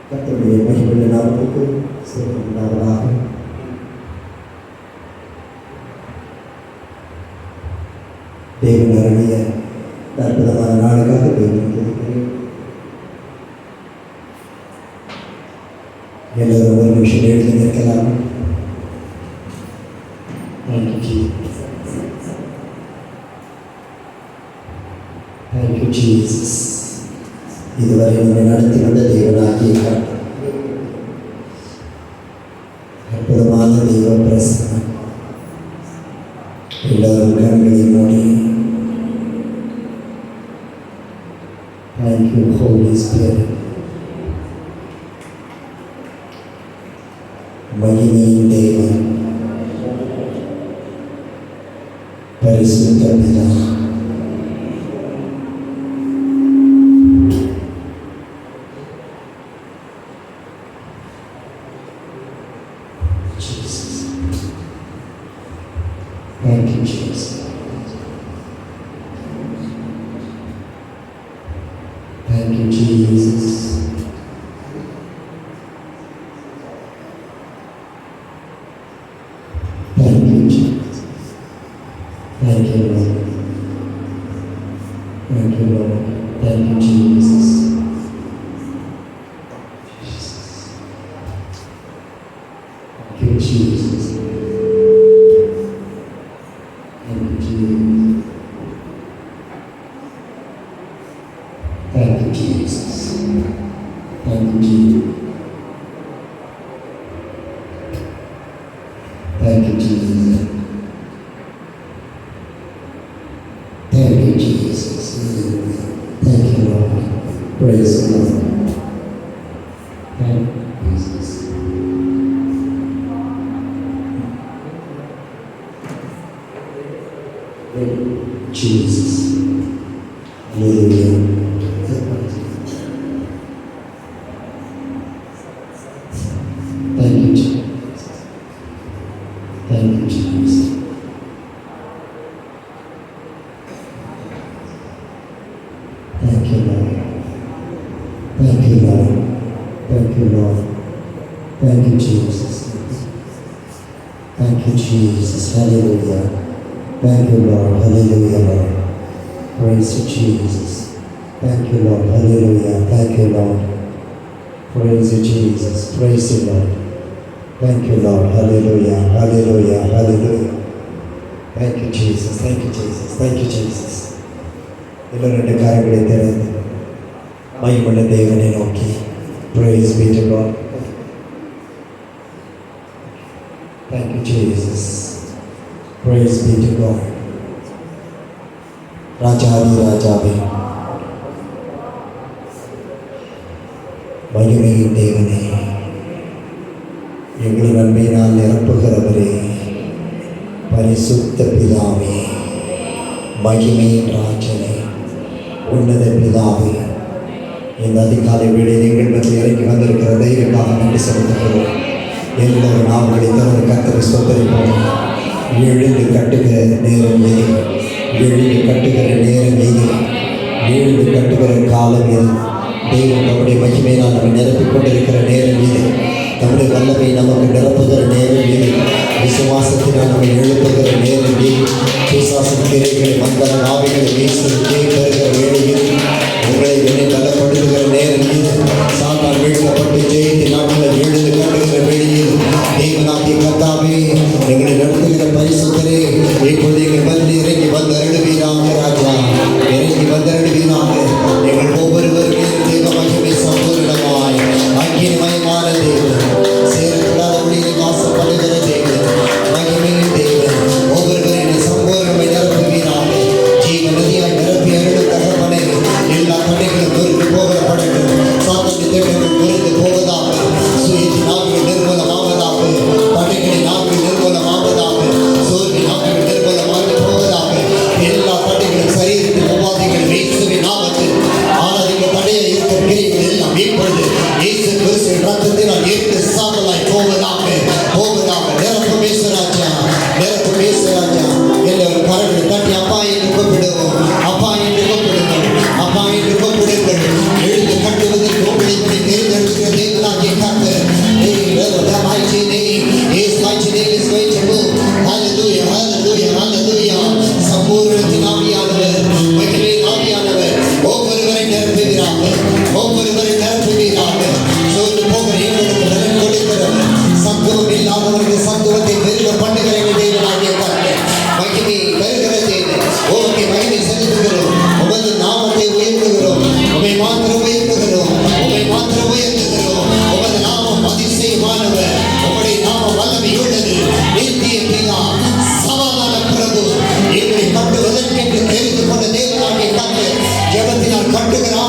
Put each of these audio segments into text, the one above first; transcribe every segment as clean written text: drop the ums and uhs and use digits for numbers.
கர்த்தருடைய மகிமையுள்ள நாமத்துக்கு ஸ்தோத்திரம் உண்டாவதாக. தேவன் அருளிய அற்புதமான நாளுக்காக தேவனுக்கு இருக்கிறேன். எல்லாரும் ஒரு நிமிஷம் எழுதி நிற்கலாம். Thank you, Jesus. இதுவரை நம்மை நடத்தி வந்த தேவனாகிய அற்புதமான தெய்வ பிரசன்னம். எல்லாரும் கண்களை மூடி Thank you, Holy Spirit. மகிமையின் தேவன் பரிசுத்த பிதா Thank you, Jesus. Thank you, Jesus. Thank you, Jesus. Thank you, Lord. Thank you, Lord. Thank you, Jesus. Thank you, Jesus. Thank you, Jesus. Thank you, Jesus. Thank you, Jesus. Thank you, Jesus. Thank you, Lord. Praise the Lord. Thank you, Jesus. Thank you, Jesus. Hallelujah. Thank you, Jesus. Thank you, Jesus. Thank you, Lord. Thank you, Lord. Thank you, Lord. Thank you, Jesus. Thank you, Jesus. Hallelujah. Thank you, Lord. Hallelujah, Lord. Praise you, Jesus. Thank you, Lord. Hallelujah. Thank you, Lord. Praise you, Jesus. Praise you, Lord. Thank you, Lord. Hallelujah. Hallelujah. Hallelujah. Thank you, Jesus. Thank you, Jesus. Thank you, Jesus. எல்லாரும் ரெண்டு காரியங்களை திறந்து மகிமையுள்ள தேவனை நோக்கி Praise be to God. Thank you, Jesus. Praise be to God. ராஜாதி ராஜாவே, மகிமையின் தேவனே, எங்களின் அன்பினால் நிரப்புகிறவரே, பரிசுத்த பிதாவே, மகிமையின் ராஜனே, உன்னத பிதாவே, இந்த அதிகாலை வேளையில் எங்கள் மத்தியில் இறங்கி வந்திருக்கிற தெய்வக்காக நன்றி செலுத்துகிறோம். எல்லோரும் நாமங்களை திறந்து கர்த்தரை ஸ்தோத்திரிப்போம். எழுந்து கட்டுகிற நேரம் எது? எழுந்து கட்டுகிற நேரம் எது? எழுந்து கட்டுகிற காலம் எது? தெய்வம் நம்முடைய மகிமையினால் நம்மை நிரப்பிக் கொண்டிருக்கிற நேரம் இது. நம்முடைய வல்லமை நமக்கு நிரப்புகிற நேரம் இது. விசுவாசத்தினால் நம்மை எழுப்புகிற நேரம் இது. பிசாசின் கிரைகளை மந்தர ஆவிகளை வீசி தருகிற வேலை இது. உங்களை என்னை பலப்படுத்துகிற நேரம் இது. சாத்தான் வீழ்த்தப்பட்டு ஜெயித்து நாட்களில் எழுந்து கட்டுகிற வேலை இது. தேவனாகிய கர்த்தாவே, எங்களை நடத்துகிற பரிசுத்தரே, இப்பொழுது எங்கள் மத்தியில் இறங்கி வந்து அருளுவீராக. ராஜா, இறங்கி வந்து அருளுவீராக. எங்கள் ஒவ்வொருவருமே தேவ மகிமை சம்பூர்ணமாய் அக்கினிமயமான தேவன், சேரக்கூடாத ஒளியில் வாசப்படுகிற தேவன், மகிமையின் தேவன், ஒவ்வொருவரின் சம்பூர்ணமை நிரப்புவீராக. ஜீவ நதியாய் நிரப்பி அருள் தகப்பனே, எல்லா தடைகளும் முறிந்து போகப்படட்டும். சாத்தானின் திட்டங்கள் முறிந்து போவதாக. சுயத்தின் நாவுகள் நிர்மூலமாவதாக. தடைகளின் நாவுகள் நிர்மூலமாவதாக. சோர்வின் நாவுகள் நிர்மூலமாகி போவதாக. எல்லா தடைகளும் சரீரத்தின் உபாதைகள் இயேசுவின் நாமத்தில் ஆராதிக்க தடையை இருக்கிற கிரியைகள் எல்லாம் இப்பொழுது இயேசு கிறிஸ்துவின் ரத்தத்தினால் ஏற்று சாம்பலாய் போவதாக. போவதாக. நிரப்பு பேசுராஜா, நிரப்பு பேசுராஜா. எல்லாரும் கரங்களை தட்டி அப்பா என்று கூப்பிடுவோம். அப்பா என்று கூப்பிடுங்கள். அப்பா என்று கூப்பிடுங்கள். எழுந்து கட்டுவதற்கு உங்களை தேர்ந்தெடுக்கிற தேவன்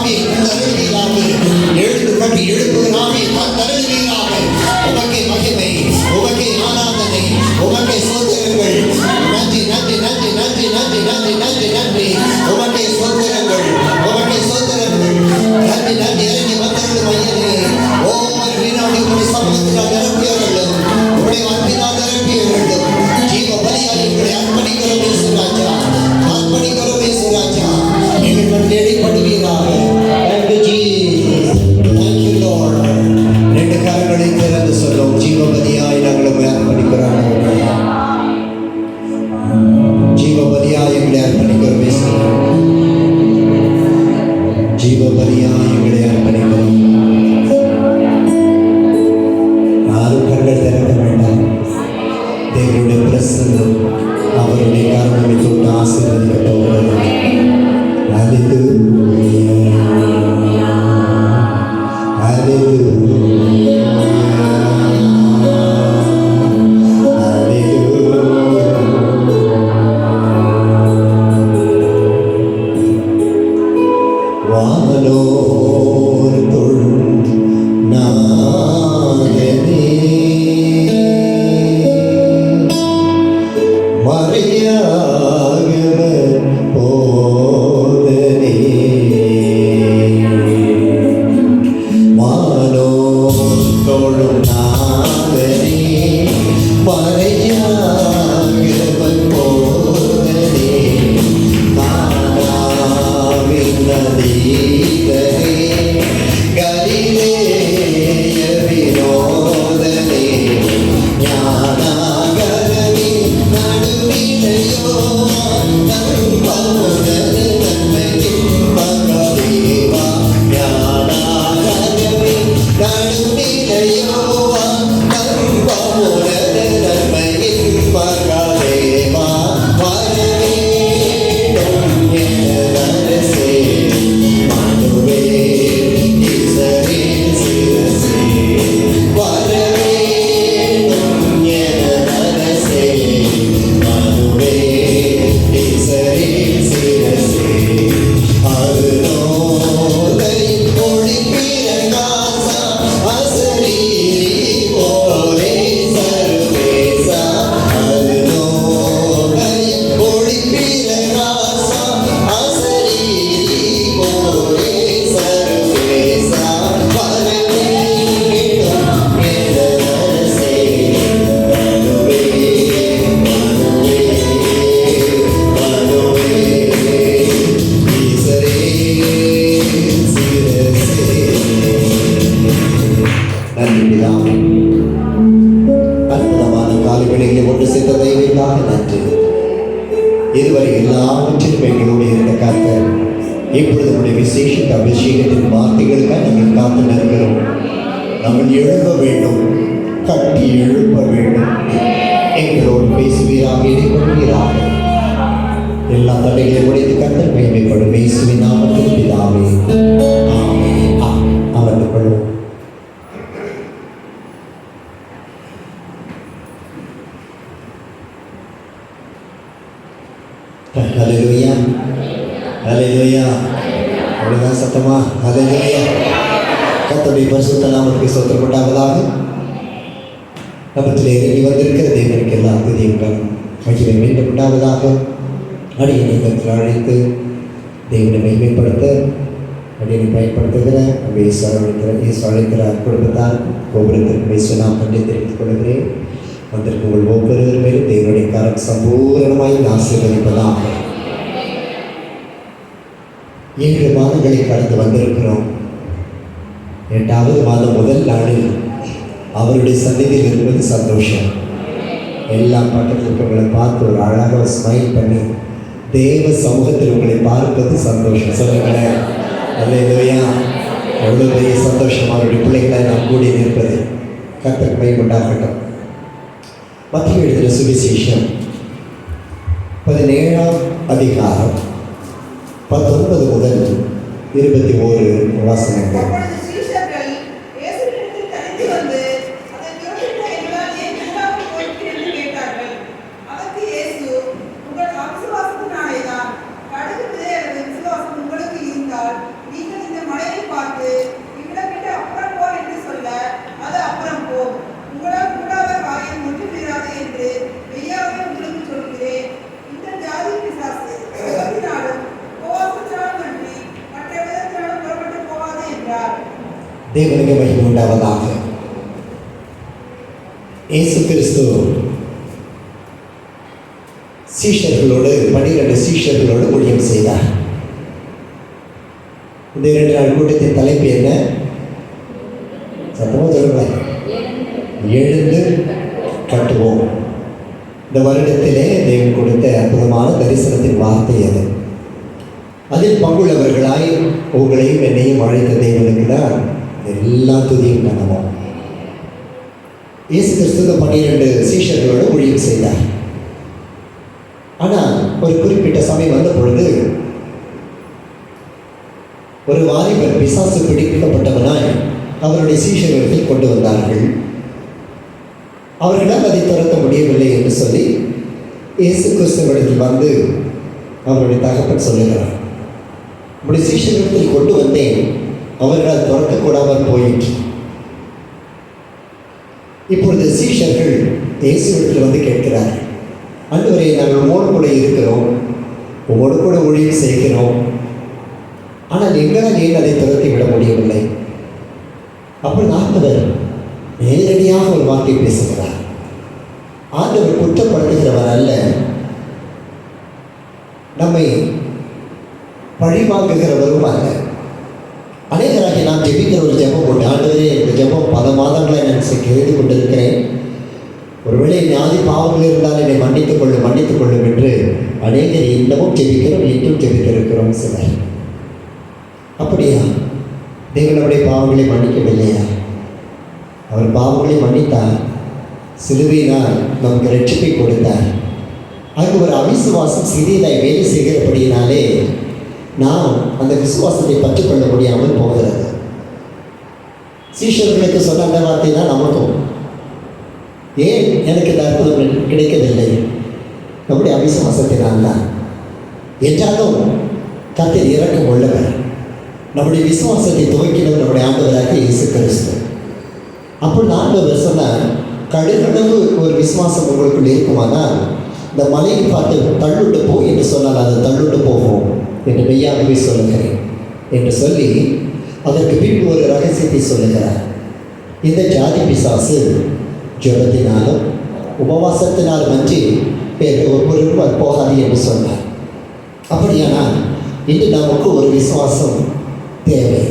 ஆவி தருவீராக. எழுந்து கட்டி எழுப்புகிற ஆவி தருவீராக. உமக்கே மகிமை, உமக்கே ஆராதனை, உமக்கே சோதரங்கள். நன்றி நன்றி நன்றி நன்றி நன்றி நன்றி நன்றி நன்றி. உமக்கே சோதரங்கள், உமக்கே சோதரங்கள். நன்றி நன்றி. இறங்கி வந்தவர்கள் மையனே ஒவ்வொரு வினாடி உங்களுடைய சமூகத்தினால் நிரப்பிய வேண்டும், உங்களுடைய அன்பினால் நிரப்பிய வேண்டும். ஜீவ பலியால் எங்களை அர்ப்பணிக்கிறோம் இயேசுராஜா, அர்ப்பணிக்கிறோம் இயேசுராஜா. எங்கள் தேடிப்படுவீராக. Thank you Jesus. Thank you Lord. ரெண்டு கரங்களை திறந்து சொல்லும். ஜீவ பலியாய் நாங்கள் உங்களை அர்ப்பணிக்கிறோம். ஜீவ பலியாய் எங்களை அர்ப்பணிக்கிறோம் இயேசுராஜா. ஜீவ பலியாய் எங்களை அர்ப்பணிக்கிறோம். யாரும் கண்கள் திறக்க வேண்டாம். தேவனுடைய பிரசன்னம் அவருடைய கரங்களை தொட்டு ஆசீர்வதிக்க போகிறது. இதுவரை எல்லாவற்றிலும் எங்களோடு இருந்த கர்த்தர் இப்பொழுது நம்முடைய விசேஷ அபிஷேகத்தின் வார்த்தைகளுக்காக நாங்கள் காத்து நிற்கிறோம். நாங்கள் எழுப்ப வேண்டும், கட்டி எழுப்ப வேண்டும். எங்களோடு பேசுவீராக, இடைப்படுவீராக. எல்லா தடைகளையும் உடைத்து கர்த்தர் மகிமைப்படும் இயேசுவின் நாமத்தில் பிதாவே ஆமென். அமர்ந்து கொள்வோம். ஹல்லேலூயா, ஹல்லேலூயா. அவ்வளவுதான் சத்தமா? ஹல்லேலூயா. கர்த்தருடைய பரிசுத்த நாமத்துக்கு ஸ்தோத்திரம் உண்டாவதாக. நம்மத்திலே இறங்கி வந்திருக்கிற தேவனுக்கு எல்லா துதியும் மகிமை மீண்டும் உண்டாவதாக. அடியனை கர்த்தர் அழைத்து தேவனை மகிமைப்படுத்த அடியனை பயன்படுத்துகிற அழைக்கிற குடும்பத்தார் ஒவ்வொருத்தருக்கும் நாம் நன்றி தெரிவித்துக் கொள்கிறேன். வந்திருக்கும் உங்கள் ஒவ்வொருவர் மேலும் தேவனுடைய கரம் சம்பூரணமாய் ஆசீர்வதிப்பதாக. 7 மாதங்களை கடந்து வந்திருக்கிறோம். 8வது மாதம் முதல் நாளில் அவருடைய சந்நிதியில் இருப்பது சந்தோஷம். எல்லா பக்கத்தில் இருக்கிறவங்களை பார்த்து ஒரு அழகாக ஸ்மைல் பண்ணி தேவ சமூகத்தில் உங்களை பார்ப்பது சந்தோஷம். சொல்லுங்களேன், அல்லேலூயா. எவ்வளோ பெரிய சந்தோஷம் அவருடைய பிள்ளைகளை நாம் கூடி நிற்பது. கர்த்தருக்கு மகிமை உண்டாகட்டும். மத்திய எழுதின சுவிசேஷம் 17ஆம் அதிகாரம் 19 முதல் 21 வசனங்கள். நீங்கள் இந்த தேவனுக்கு மகிமை உண்டாவதாக. இயேசு கிறிஸ்து சீஷர்களோடு 12 சீஷர்களோடு ஊழியம் செய்தார். இந்த 2 நாள் கூட்டத்தின் தலைப்பு என்ன? சத்தமாக சொல்லுங்கள். எழுந்து கட்டுவோம். இந்த வருடத்திலே தேவன் கொடுத்த அற்புதமான தரிசனத்தின் வார்த்தை அது. அதில் பங்குள்ளவர்களாய் உங்களையும் என்னையும் அழைத்த தேவனுக்கு தான் எல்லா துதியும் பண்ணுவோம். இயேசு கிறிஸ்து 12 சீஷர்களோடு ஊழியம் செய்தார். ஆனால் ஒரு குறிப்பிட்ட சமயம் வந்த பொழுது ஒரு வாலிபர் பிசாசு பிடிக்கப்பட்டவனாய் அவருடைய சீஷர்களிடத்தில் கொண்டு வந்தார்கள். அவர்களால் அதை துரத்த முடியவில்லை என்று சொல்லி இயேசு கிறிஸ்துவிடத்தில் வந்து அவருடைய தகப்பன் சொல்லுகிறார், உடைய சீஷர்களிடத்தில் கொண்டு வந்தேன், அவர்களால் துரத்தக்கூடாமல் போயிற்று. இப்பொழுது சீஷர்கள் இயேசுவிடத்தில் வந்து கேட்கிறார்கள், ஆண்டவரே, நாங்கள் உம்மோடு கூட இருக்கிறோம், உம்மோடு கூட ஊழியம் செய்கிறோம், ஆனால் எங்களால் ஏன் அதை துரத்தி விட முடியவில்லை? அப்பொழுது ஆண்டவர் நேரடியாக ஒரு வார்த்தை பேசுகிறார். ஆண்டவர் குற்றப்படுத்துகிறவர் அல்ல, நம்மை பழிவாங்குகிறவரும் அல்ல. அநேகராகி நாம் ஜெபிக்கிற ஒரு ஜெபம் உண்டு. ஆண்டவரே, இந்த ஜெபம் பல மாதங்களை நான் எழுதி கொண்டிருக்கிறேன், ஒருவேளை என் ஆதி பாவங்கள் இருந்தால் என்னை மன்னித்துக் கொள்ளும் என்று அநேகர் இன்னமும் ஜெபிக்கிறோம், இன்னும் ஜெபித்திருக்கிறோம் சிலர். அப்படியா? தேவன் நம்முடைய பாவங்களை மன்னிக்கவில்லையா? அவர் பாவங்களை மன்னித்தார், சிலுவையினால் நமக்கு ரட்சிப்பை கொடுத்தார். அங்கு ஒரு அவிசுவாசம் சிறியதாய் வேலை செய்கிறபடியினாலே நாம் அந்த விசுவாசத்தை பற்றிக்கொள்ள முடியாமல் போகிறது. சீஷர்களுக்கு சொன்ன அந்த வார்த்தை தான் நமக்கும். ஏன் எனக்கு இந்த அற்புதம் கிடைக்கவில்லை? நம்முடைய அவிசுவாசத்தினால் தான். என்றாலும் கர்த்தர் இரக்கம் உள்ளவர். நம்முடைய விசுவாசத்தை துவக்கினவர் நம்முடைய ஆண்டவராக இயேசு கிறிஸ்து. அப்பொழுது ஆண்டவர் சொன்னார், கடுகளவு ஒரு விசுவாசம் உங்களுக்குள் இருக்குமானால் இந்த மலையை பார்த்து தள்ளுட்டு போ என்று சொன்னால் அது தள்ளுட்டு போகும் என்று மெய்யாகவே சொல்லுகிறேன் என்று சொல்லி அதற்கு பின்பு ஒரு ரகசியத்தை சொல்லுகிறார். இந்த ஜாதி பிசாசு ஜெபத்தினாலும் உபவாசத்தினாலும் அன்றி ஒருவரும் போகாது என்று சொன்னார். அப்படியானால் இன்று நமக்கு ஒரு விசுவாசம் தேவை,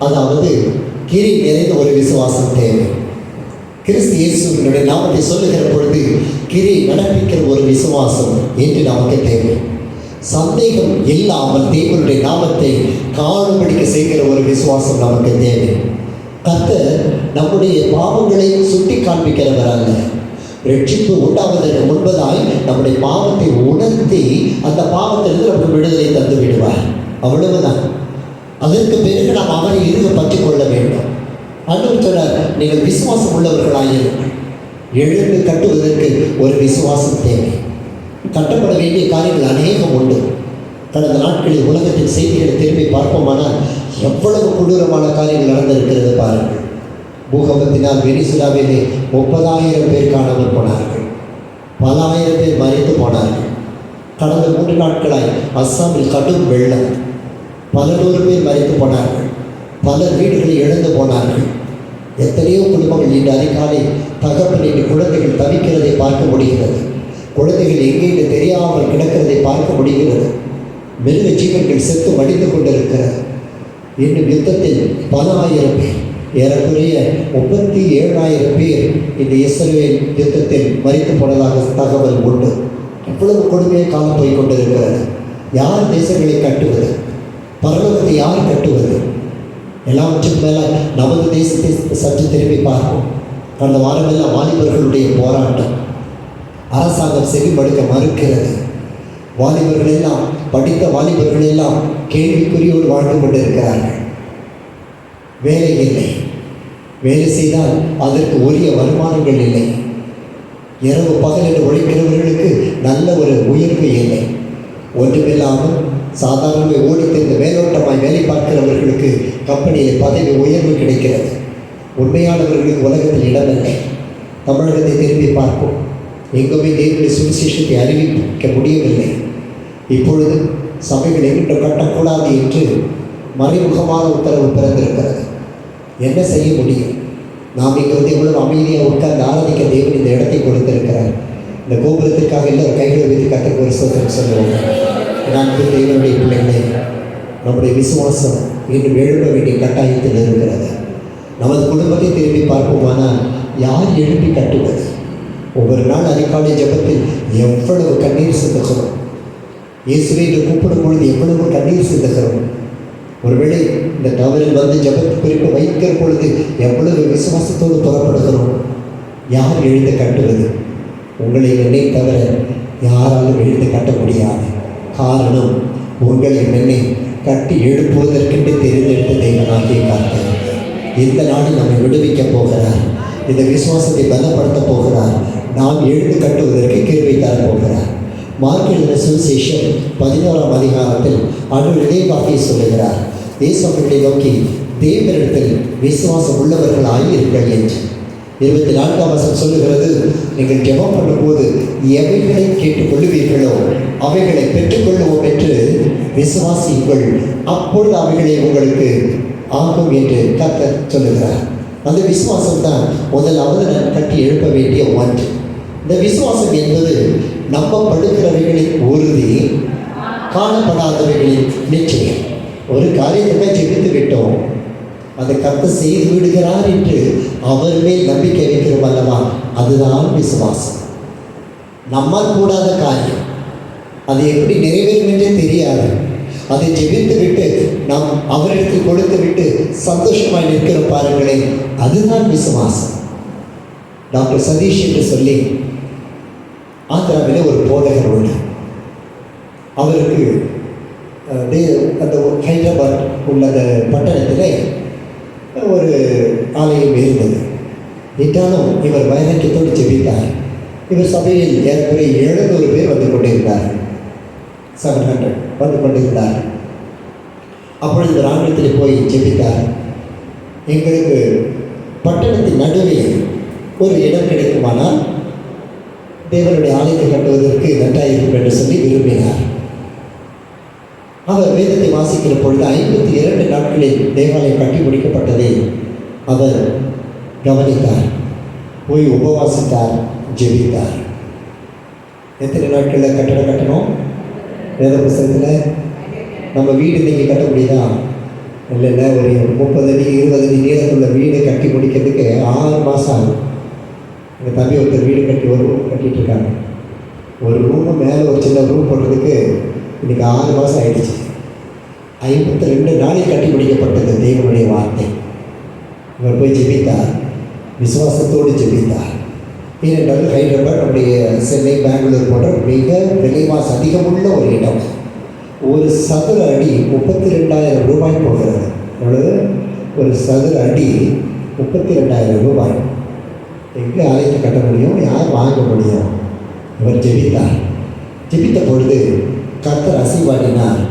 அதாவது கிரி நிறைந்த ஒரு விசுவாசம் தேவை. கிறிஸ்து இயேசுவினுடைய நாமத்தை சொல்லுகிற பொழுது கிரி நடப்பிக்கிற ஒரு விசுவாசம் என்று நமக்கு தேவை. சந்தேகம் இல்லாமல் தேவனுடைய நாமத்தை காணும்படிக்க செய்கிற ஒரு விசுவாசம் நமக்கு தேவை. கர்த்தர் நம்முடைய பாவங்களை சுட்டி காண்பிக்கிறவர் அல்ல. ரட்சிப்பு உண்டாவதற்கு முன்பதாய் நம்முடைய பாவத்தை உணர்த்தி அந்த பாவத்திலிருந்து நமக்கு விடுதலை தந்து விடுவார். அவ்வளவுதான். அதற்கு பிறகு நாம் அவரை இருக பற்றி கொள்ள வேண்டும். ஆண்டவர் சொல்றார், நீங்கள் விசுவாசம் உள்ளவர்களாயிருங்கள். எழுந்து கட்டுவதற்கு ஒரு விசுவாசம் தேவை. கட்டப்பட வேண்டிய காரியங்கள் அநேகம் உண்டு. கடந்த நாட்களில் உலகத்தின் செய்திகளை திரும்பி பார்ப்போமானால் எவ்வளவு கொடூரமான காரியங்கள் நடந்திருக்கிறது பாருங்கள். பூகம்பத்தினால் வெனிசுலாவிலே 30,000 பேர் காணாமல் போனார்கள், பல ஆயிரம் பேர் மறைத்து போனார்கள். கடந்த 3 நாட்களாய் அஸ்ஸாமில் கடும் வெள்ளம், பல 100 பேர் மறைத்து போனார்கள், பலர் வீடுகளை இழந்து போனார்கள். எத்தனையோ குடும்பங்கள் இன்று அதிகாலை தகப்பனின் குழந்தைகள் தவிக்கிறதை பார்க்க முடிகிறது. குழந்தைகள் எங்கேன்னு தெரியாமல் கிடக்கிறதை பார்க்க முடிகிறது. மிருக ஜீவன்கள் செத்து வடிந்து கொண்டிருக்கிறது. இன்னும் யுத்தத்தில் பல ஆயிரம் பேர், ஏறக்குறைய 37,000 பேர் இந்த இஸ்ரவேல் யுத்தத்தில் மரித்து போனதாக தகவல் உண்டு. இவ்வளவு கொடுமையை காலம் போய் கொண்டிருக்கிறது. யார் தேசங்களை கட்டுவது? பரலோகத்தை யார் கட்டுவது? எல்லாவற்றுக்கும் மேலே நமது தேசத்தை சற்று திரும்பி பார்ப்போம். கடந்த வாரமெல்லாம் வாலிபர்களுடைய போராட்டம். அரசாங்கம் செவிமடுக்க மறுக்கிறது. வாலிபர்கள் எல்லாம், படித்த வாலிபர்கள் எல்லாம் கேள்விக்குறியோடு வாழ்ந்து கொண்டிருக்கிறார்கள். வேலை இல்லை, வேலை செய்தால் அதற்கு உரிய வருமானங்கள் இல்லை. இரவு பகல் என்று உழைக்கிறவர்களுக்கு நல்ல ஒரு உயர்வு இல்லை. ஒன்றுமில்லாமல் சாதாரண ஓடித்திருந்த மேலோட்டமாய் வேலை பார்க்கிறவர்களுக்கு கம்பெனியில் பதவி உயர்வு கிடைக்கிறது. உண்மையானவர்களுக்கு உலகத்தில் இடமில்லை. தமிழகத்தை திரும்பி பார்ப்போம். எங்குமே தேவனுடைய சுவிசேஷத்தை அறிவிக்க முடியவில்லை. இப்பொழுது சபைகள் எங்கிட்ட கட்டக்கூடாது என்று மறைமுகமான உத்தரவு பிறந்திருக்கிறது. என்ன செய்ய முடியும்? நாம் இங்கே வந்து எவ்வளவு அமைதியாக உட்கார்ந்து ஆராதிக்க தேவன் இந்த இடத்தை கொடுத்திருக்கிறார். இந்த கோபுரத்திற்காக எல்லாரும் கைகளை வைத்து கர்த்தருக்கு ஒரு ஸ்தோத்திரம் சொல்லுவோம். நான் தேவனுடைய பிள்ளைகளே, நம்முடைய விசுவாசம் இன்னும் எழுப்ப வேண்டிய கட்டாயத்தில் இருக்கிறது. நமது குடும்பத்தை திரும்பி பார்ப்போமானால் யார் எழுப்பி கட்டுவது? ஒவ்வொரு நாள் அதிகாலை ஜெபத்தில் எவ்வளவு கண்ணீர் சிந்துகிறோம். இயேசுவை என்று கூப்பிடும் பொழுது எவ்வளவு கண்ணீர் சிந்துகிறோம். ஒருவேளை இந்த டவரில் வந்து ஜெபத்து குறிப்பு வைக்கிற பொழுது எவ்வளவு விசுவாசத்தோடு புறப்படுகிறோம். யார் எழுந்து கட்டுவது? உங்களை என்னை தவிர யாராலும் எழுந்து கட்ட முடியாது. காரணம், உங்களை என்னை கட்டி எழுப்புவதற்கென்று தெரிந்தெடுத்த தெய்வனாகிய கர்த்தர் இந்த நாளில் நம்மை விடுவிக்க போகிறார். இந்த விசுவாசத்தை பலப்படுத்த போகிறார். நாம் எழுந்து கட்டுவதற்கு கிருபை தரப்போகிறார். மார்க் எழுதின சுவிசேஷம் 11ஆம் அதிகாரத்தில் ஆண்டவர் இதே வார்த்தையை சொல்லுகிறார். தேசத்தை நோக்கி தேவனிடத்தில் விசுவாசம் உள்ளவர்களாய் இருங்கள் என்று. 24ஆம் வசனம் சொல்லுகிறது, நீங்கள் ஜெபம் பண்ணும்போது எவைகளை கேட்டுக்கொள்ளுவீர்களோ அவைகளை பெற்றுக்கொள்ளுவோம் என்று விசுவாசியுங்கள், அப்பொழுது அவைகளை உங்களுக்கு ஆகும் என்று கர்த்தர் சொல்லுகிறார். அந்த விசுவாசம் தான் முதலாவது நான் கட்டி எழுப்ப வேண்டிய ஒன்று. இந்த விசுவாசம் என்பது நம்பப்படுகிறவைகளின் உறுதி, காணப்படாதவைகளின் நிச்சயம். ஒரு காரியத்தை ஜெபித்து விட்டோம், அதை கர்த்தர் செய்து விடுகிறார் என்று அவர் மேல் நம்பிக்கை வைக்கிறோம் அல்லவா, அதுதான் விசுவாசம். நம்மால் கூடாத காரியம், அது எப்படி நிறைவேறும் என்றே தெரியாது. அதை ஜெபித்து விட்டு நாம் அவரிடத்தில் கொடுத்து விட்டு சந்தோஷமாய் நிற்கிற பாருங்களேன், அதுதான் விசுவாசம். டாக்டர் சதீஷ் என்று சொல்லி ஆந்திராவில் ஒரு போதகர் உண்டு. அவருக்கு அந்த ஹைதராபாத் உள்ள அந்த பட்டணத்தில் ஒரு ஆலயம் இருந்தது. என்றாலும் இவர் வைராக்கியத்தோடு ஜெபித்தார். இவர் சபையில் ஏறக்குறைய 700 பேர் வந்து கொண்டிருந்தார். 700 வந்து கொண்டிருந்தார். அப்பொழுது இந்த ஆங்கிலத்தில் போய் ஜெபித்தார். எங்களுக்கு பட்டணத்தின் நடுவே ஒரு இடம் கிடைக்குமானால் தேவனுடைய ஆலயத்தை கட்டுவதற்கு நன்றாயிருக்கும் என்று சொல்லி விரும்பினார். அவர் வேதத்தை வாசிக்கிற பொழுது 52 நாட்களில் தேவாலயம் கட்டி முடிக்கப்பட்டதை அவர் கவனித்தார். போய் உபவாசித்தார், ஜெபித்தார். எத்தனை நாட்களில் கட்டடம் கட்டணும்? வேத புஸ்தகத்தில் நம்ம வீடு இன்றைக்கி கட்ட முடியுதா? இல்லைல்ல, ஒரு 30 அடி 20 அடி நீளத்துள்ள வீடு கட்டி முடிக்கிறதுக்கு 6 மாதம் ஆகும். எங்கள் தம்பி ஒருத்தர் வீடு கட்டி ஒரு ரூம் கட்டிகிட்டு இருக்காங்க. ஒரு ரூமு மேலே ஒரு சின்ன ரூம் போடுறதுக்கு இன்றைக்கி 6 மாதம் ஆகிடுச்சு. 52 நாளில் கட்டி முடிக்கப்பட்டது தேவனுடைய வார்த்தை. இவர் போய் ஜெபித்தார், விசுவாசத்தோடு ஜெபித்தார். ஏனென்றால் ஹைதராபாத், நம்முடைய சென்னை, பெங்களூர் போன்ற மிக விலைவாசி அதிகமுள்ள ஒரு இடம். ஒரு சதுர அடி 32,000 ரூபாய் போகிறது. எவ்வளவு? ஒரு சதுர அடி 32,000 ரூபாய். எங்கே ஆலயத்தை கட்ட முடியும்? யார் வாங்க முடியும்? இவர் ஜெபித்தார். ஜெபித்த பொழுது கர்த்தர் அசைவாடினார்.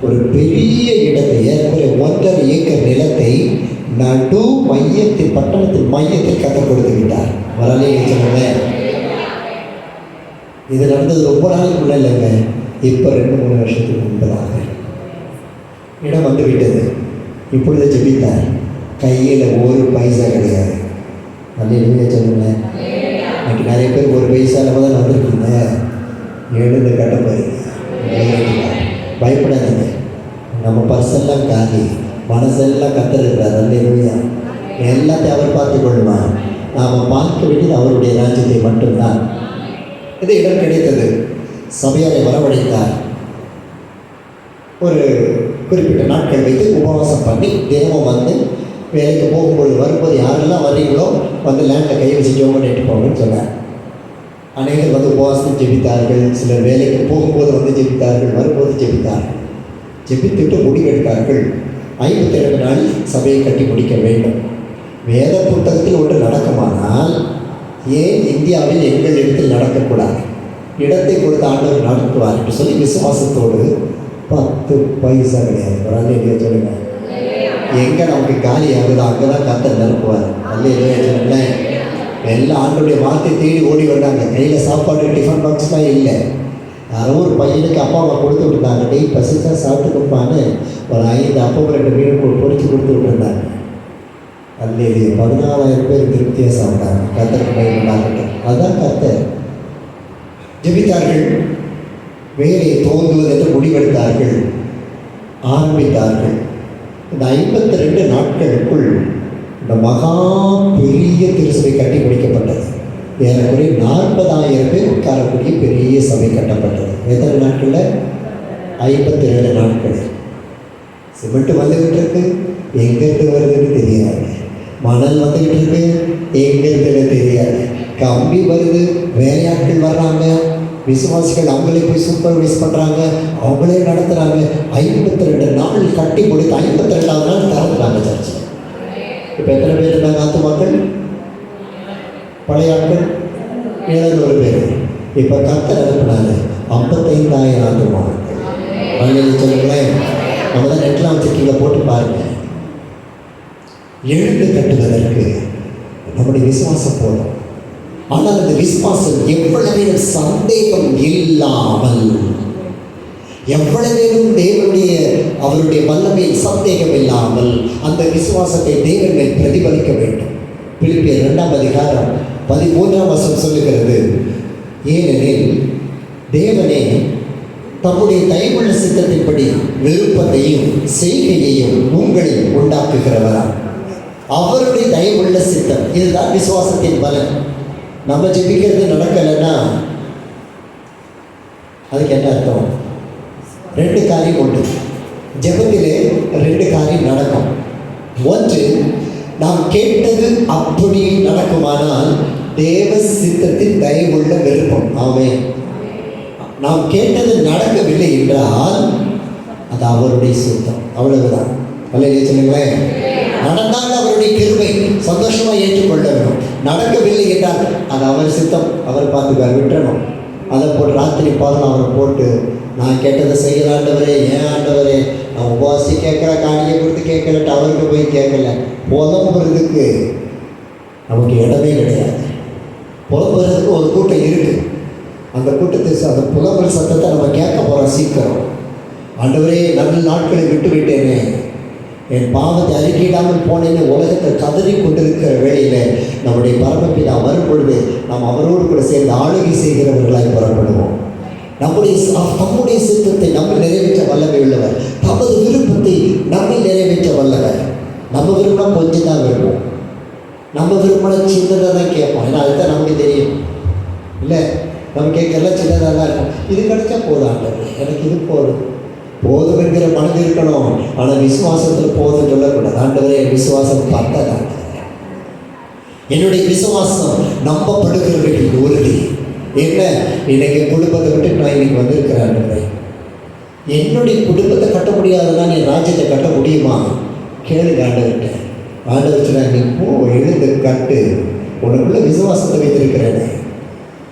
ஒரு பெரிய இடத்தை, ஏற்கனவே 1.5 ஏக்கர் நிலத்தை நடு மையத்தில், பட்டணத்தின் மையத்தில் கர்த்தர் கொடுத்து விட்டார். வரலே சொல்லுங்க. இது நடந்தது ரொம்ப நாளுக்குள்ள இல்லைங்க, இப்போ 2-3 வருஷத்துக்கு முன்பதாக இடம் வந்து விட்டது. இப்பொழுது ஜெபித்தார். கையில் ஒரு பைசா கிடையாது. நல்ல சொல்லுங்களேன். இன்னைக்கு நிறைய பேர் ஒரு பைசாவில் தான் வந்திருக்குங்க. எழுந்து கட்ட போறீங்க, பயப்படாதீங்க. நம்ம பர்செல்லாம் காலி, மனசெல்லாம் கத்திருக்கிறார். அல்லேலூயா. எல்லாத்தையும் அவர் பார்த்து கொள்வார். நாம் பார்க்க வேண்டியது அவருடைய ராஜ்யத்தை மட்டும்தான். இது இடம் கிடைத்தது. சபையாரை வரவழைத்தார். ஒரு குறிப்பிட்ட நாட்கள் வைத்து உபவாசம் பண்ணி தினமும் வந்து வேலைக்கு போகும்பொழுது வரும்போது யாரெல்லாம் வர்றீங்களோ வந்து லேண்டில் கை வச்சு ஜோம் பண்ணிட்டு போங்கன்னு சொன்னார். அநேகர் வந்து உபவாசம் ஜெபித்தார்கள். சிலர் வேலைக்கு போகும்போது வந்து ஜெபித்தார்கள், வரும்போது ஜெபித்தார்கள். ஜெபித்துட்டு முடிவெடுத்தார்கள். 52 நாளில் சபையை கட்டி முடிக்க வேண்டும். வேத புத்தகத்தில் ஒன்று நடக்குமானால் ஏன் இந்தியாவில் எங்கள் இடத்தில் நடக்கக்கூடாது? இடத்தை கொடுத்த ஆண்டவர் நடத்துவார் என்று சொல்லி விசுவாசத்தோடு 10 பைசா கிடையாது. ஒரு அல்லையா சொல்லுங்க. எங்கே நமக்கு காலி ஆகுதோ அங்கே தான் கர்த்தர் நிரப்புவார். அல்லையா சொல்லுங்களேன். எல்லா ஆண்டோடைய வார்த்தை தேடி ஓடி வந்தாங்க. கையில் சாப்பாடு, டிஃபன் பாக்ஸ்லாம் இல்லை. யாரோ ஒரு பையனுக்கு அப்பா அம்மா கொடுத்து விட்டுருந்தாங்க, டெய் பசிச்சா சாப்பிட்டுக்கப்பான்னு ஒரு 5 அப்பம் 2 மீன் பொறிச்சு கொடுத்து விட்டுருந்தாங்க. அல்லேலூயா. 14,000 பேர் திருப்தியாக சாப்பிட்டாங்க. கர்த்தருக்கு பயன்படாகட்டும். அதுதான் கர்த்தர். ஜெபித்தார்கள், வேலையை துவங்குவது என்று முடிவெடுத்தார்கள், ஆரம்பித்தார்கள். இந்த 52 நாட்களுக்குள் இந்த மகா பெரிய திருசபை கட்டி முடிக்கப்பட்டது. ஏறக்குறைய 40,000 பேர் உட்காரக்கூடிய பெரிய சபை கட்டப்பட்டது. எத்தனை நாட்களில்? 52 நாட்கள். சிமெண்ட் வந்துக்கிட்டு இருக்கு, எங்கேருந்து வருதுன்னு தெரியாது. மணல் வந்துக்கிட்டு இருக்கு, எங்கேருந்துன்னு தெரியாது. கம்பி வருது, வேலையாட்கள் வர்றாங்க, விசுவாசிகள் அவங்களே போய் சூப்பர்வைஸ் பண்ணுறாங்க, அவங்களே நடத்துகிறாங்க. 52 நாள் கட்டி முடித்து 52வது நாள் திறந்துட்டாங்க சர்ச்சு. இப்போ எத்தனை பேர் இருந்தாங்க? ஆத்து மக்கள், பழைய ஆட்கள் 700 பேர். இப்போ கர்த்தர் அனுப்பினாரு 55,000 ஆத்து மக்கள். சொல்லுங்களேன். நம்ம தான் நெட்லாம் வச்சுருக்கீங்க, போட்டு பாருங்க. எழுந்து கட்டுவதற்கு நம்முடைய விசுவாசம் போதும். ஆனால் அந்த விசுவாசம் எவ்வளவு சந்தேகம் இல்லாமல், எவ்வளவு தேவனுடைய அவருடைய வல்லமையில் சந்தேகம் இல்லாமல் அந்த விசுவாசத்தை தேவன் மேல் பிரதிபலிக்க வேண்டும். பிலிப்பியர் 2ஆம் அதிகாரம் 13ஆம் வசனம் சொல்லுகிறது, ஏனெனில் தேவனே தம்முடைய தயவுள்ள சித்தத்தின்படி விருப்பத்தையும் செய்கையையும் உங்களில் உண்டாக்குகிறவரா. அவருடைய தயவுள்ள சித்தம், இதுதான் விசுவாசத்தின் பலன். நம்ம ஜெபிக்கிறது நடக்கலைன்னா அதுக்கு என்ன அர்த்தம்? 2 காரியம் உண்டு. ஜெபத்திலே 2 காரியம் நடக்கும். ஒன்று, நாம் கேட்டது அப்படி நடக்குமானால் தேவ சித்தத்தின் தயவுள்ள விருப்பம். ஆமென். நாம் கேட்டது நடக்கவில்லை என்றால் அது அவருடைய சித்தம், அவ்வளவுதான். அல்லேலூயா சொல்லுங்களேன். நடந்தால் அவருடைய கிருபை, சந்தோஷமாக ஏற்றுக்கொள்ள வேண்டும். நடக்கவில்லை என்றால் அது அவர் சித்தம், அவர் பார்த்துக்கார், விட்டுறணும். அதை போட்டு ராத்திரி பாதம் அவரை போட்டு நான் கேட்டதை செய்கிற ஆண்டவரே, ஏன் ஆண்டவரே நான் உபவாசி கேட்குற, காணிக்கை கொடுத்து கேட்கலட்டு அவருக்கு போய் கேட்கல. புலம்புறதுக்கு நமக்கு இடமே கிடையாது. புலம்புறதுக்கு ஒரு கூட்டம் இருக்குது. அந்த கூட்டத்தை அந்த புலம்பல் சத்தத்தை நம்ம கேட்க போகிறோம் சீக்கிரம். ஆண்டவரே, நல்ல நாட்களை விட்டு விட்டேனே, என் பாவத்தை அறிக்கையிடாமல் போனேன்னு உலகத்தை கதறி கொண்டிருக்கிற வேளையில் நம்முடைய பரமபிதா வரும் பொழுது நாம் அவரோடு கூட சேர்ந்து ஆளுகை செய்கிறவர்களாய் புறப்படுவோம். நம்முடைய சித்தத்தை நம்ம நிறைவேற்ற வல்லமை உள்ளவர், தமது விருப்பத்தை நம்மை நிறைவேற்ற வல்லவர். நம்ம விரும்பினா கொஞ்சம் தான் விரும்புவோம், நம்ம விரும்பினா சின்னதாக தான் கேட்போம். ஏன்னா அதுதான் நமக்கு தெரியும் இல்லை. நம்ம கேட்கறதுலாம் சின்னதாக தான் இருக்கும். இது கிடைச்சா போதாண்டது, எனக்கு இது போதும் என்கிற மனது இருக்கணும். ஆனால் விசுவாசத்தில் போதும் சொல்லக்கூடாது. ஆண்டவரே, என் விசுவாசம் பத்ததான், என்னுடைய விசுவாசம் நம்பப்படுகிறவர்களுக்கு உறுதி. என்ன, இன்னைக்கு குடும்பத்தை விட்டு நான் இன்னைக்கு வந்திருக்கிறேன். என்னுடைய குடும்பத்தை கட்ட முடியாததான் என் ராஜ்யத்தை கட்ட முடியுமா? கேளுங்க ஆண்டவர்கிட்ட. ஆண்டவர் சொன்னார், நீ போ, எழுந்து கட்டு, உனக்குள்ள விசுவாசத்தை வைத்திருக்கிறேன்.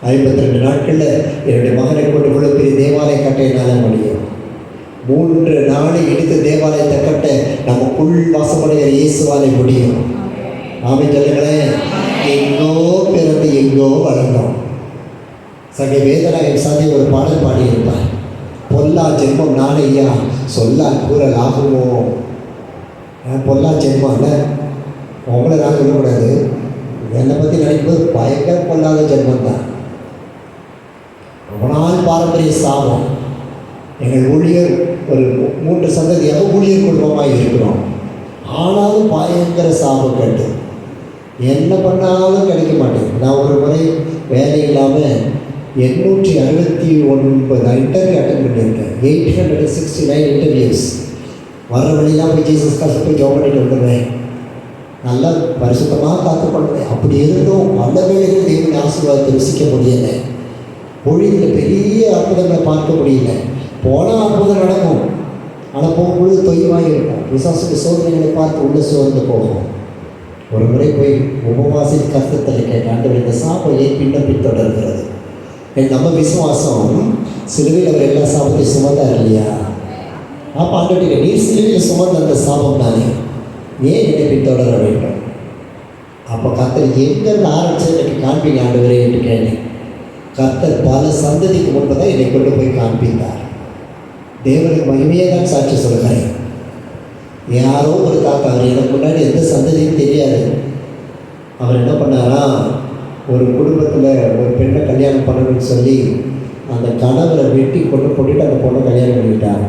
52 நாட்களில் என்னுடைய மகனை கொண்டு இவ்வளோ பெரிய தேவாலயம் கட்ட என்னால் முடியும். 3 நாளை எடுத்து தேவாலயத்தை கட்ட நமக்குள் வாசப்படுகிற இயேசுவாலை முடியும். ஆமென் சொல்லுங்களேன். எங்கோ பிறந்து எங்கோ வளர்ந்தோம். சங்க வேதநாயகன் சாதி ஒரு பாடல் பாடியிருப்பார். பொல்லா ஜென்மம் நாளையா சொல்லால் கூறல் ஆகுமோ. பொல்லா ஜென்மம் இல்லை, உங்களை நான் சொல்லக்கூடாது. என்னை பற்றி நினைக்கும்போது பயங்கர பொல்லாத ஜென்மம் தான். ரொம்ப நாள் பாரம்பரிய சாபம். எங்கள் ஊழியர் ஒரு 3 சந்ததியாக ஊழியர் குடும்பமாக இருக்கிறோம். ஆனாலும் பயங்கர சாபம் கட்டு என்ன பண்ணாலும் கிடைக்க மாட்டேங்குது. நான் ஒரு முறை வேலை இல்லாமல் 869 இன்டர்வியூ அட்டன் பண்ணியிருக்கேன். 869 இன்டர்வியூஸ். வர வழியெல்லாம் போய் ஜீசஸ் காசு போய் ஜாப் பண்ணிட்டு வந்துடுவேன். நல்லா பரிசுத்தமாக காத்து பண்ணுவேன். அப்படி இருந்தும் அந்த வேலைகள் தேவனுடைய ஆசீர்வாதத்தை ருசிக்க முடியலை. பொழியில் பெரிய அற்புதங்களை பார்க்க முடியல. போனால் அற்புதம் நடக்கும், ஆனால் போகும்பொழுது தொய்வாக இருக்கும். விசுவாச சோதனைகளை பார்த்து உள்ள சோர்ந்து போகும். ஒரு முறை போய் உபவாசி கஷ்டத்தில் கேட்ட, ஆண்டவர் இந்த சாபம் ஏன் பின்தொடர்கிறது? நம்ம விசுவாசம் சிலுவையில் அவர் எல்லா சாபத்தையும் சுமந்தார் இல்லையா? அப்போ ஆண்டவர்கிட்ட, நீர் சிலுவையில் சுமந்த அந்த சாபம் தானே, ஏன் என்னை பின்தொடர வேண்டும்? அப்போ கர்த்தர் எங்கேருந்து ஆரம்பிச்சது எனக்கு காண்பீங்க ஆண்டவரே என்று கேட்டேன். கர்த்தர் பல சந்ததிக்கு முன்பதாக என்னை கொண்டு போய் காண்பித்தார். தேவனுக்கு மகிமையே தான் சாட்சி சொல்கிறேன். யாரோ ஒரு தாத்தா, அவர் எனக்கு முன்னாடி எந்த சந்ததியும் தெரியாது. அவர் என்ன பண்ணாரா, ஒரு குடும்பத்தில் ஒரு பெண்ணை கல்யாணம் பண்ணணும்னு சொல்லி அந்த கணவரை வெட்டி கொண்டு போட்டுட்டு அந்த பொண்ணை கல்யாணம் பண்ணிட்டார்.